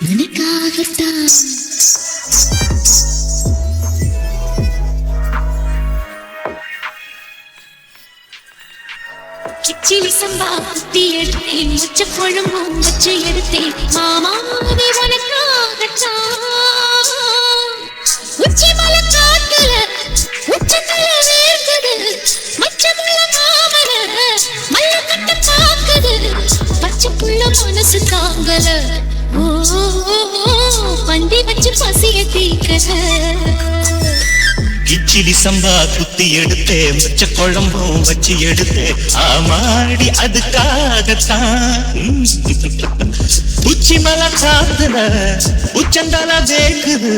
உனக்காகத்தான் கிச்சிலி சம்பா குத்தி எடுத்தேன் உச்ச குழம்பும் வச்சு எடுத்தேன் மாமாவே உனக்காகத்தான் உச்சி மலை காத்துல உச்சத்துல வேர்க்குது மச்சமுள்ள மாமன மல்ல கட்ட பாக்குது பச்சை புள்ள மனசு தாங்கல பந்தி வச்சு பசிய தீக்கல கிச்சிலி சம்பா குத்தி எடுத்தேன் மச்ச குழம்பும் வச்சு எடுத்தேன் ஆமாடி அதுக்காகத்தான் உச்சி மலை காத்துல உச்சந்தால வேக்குது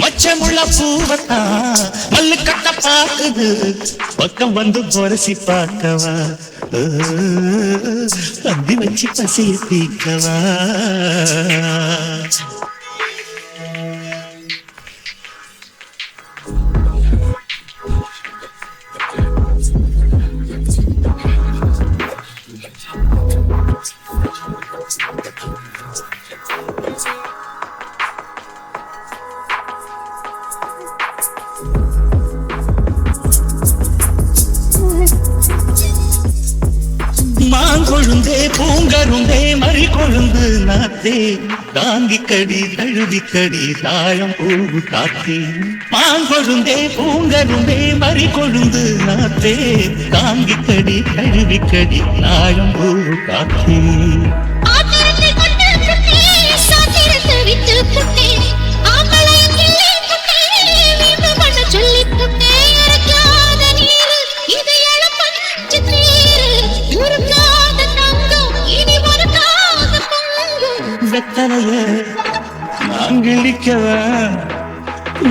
மச்சமுள்ள பூவத்தான் மல்லு கட்ட பாக்குது பக்கம் வந்து பொரசி பார்க்கவா பந்தி வச்சு பசிய தீக்கவா மாங்கொழுந்தே பூங்கருந்தே மறி கொழுந்து நாத்தே தாங்கிக்கடி தழுவிக்கடி தாழம் பூவு காத்தே மாங்கொழுந்தே பூங்கருந்தே மறி கொழுந்து நாத்தே தாங்கிக்கடி தழுவிக்கடி தாழம் பூவு காத்தே வெத்தலைய நாங்கிழிக்கவா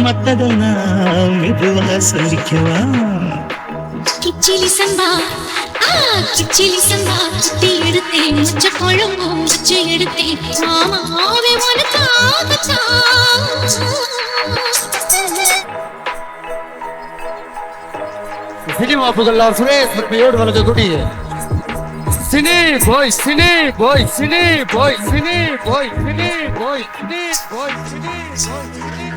மத்தத நான் மெதுவா சொல்லிக்கவா கிச்சிலி சம்பா கிச்சிலி சம்பா குத்தி எடுத்தேன் உச்ச குழம்பும் வச்சு எடுத்தேன் மாமாவே உனக்காகத்தான் சினிமா புகழார் சுரேஷ் பெருமையோடு வழங்கக்கூடிய Cine boy, cine boy, cine boy, cine boy, cine boy, cine boy, cine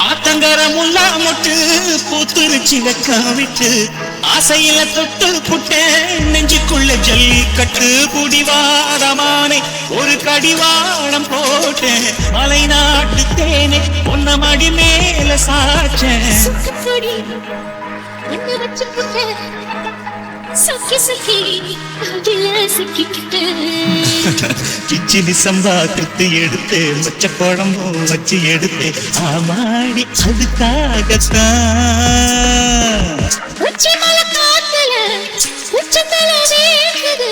ஆத்தங்கரமுள்ள மொட்டு பூத்துருச்சி வெக்காவிட்டு ஆசையில தொட்டு புட்டேன் நெஞ்சுக்குள்ள ஜல்லி கட்டு புடிவாரமானே ஒரு கடிவாளம் போட்டேன் மலை நாட்டு தேனே பொன்ன மடி மேல சாச்சேன் கிச்சிலி சம்பா குத்தி எடுத்தேன் மச்ச குழம்பும் வச்சு எடுத்தேன் ஆமாடி அதுக்காகத்தான் உச்சி மலை காத்துல உச்சத்துல வேர்க்குது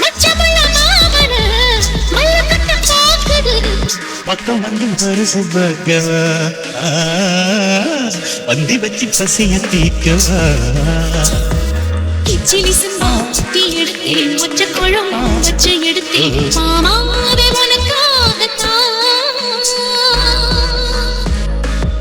மச்சமுள்ள மாமன மல்ல கட்ட பாக்குது பக்கம் வந்து பரிசு பார்க்கவா பந்தி வச்சு பசிய தீக்கவா கிச்சிலி சம்பா குத்தி எடுத்தேன் உச்ச குழம்பும் வச்சு எடுத்தேன் மாமாவே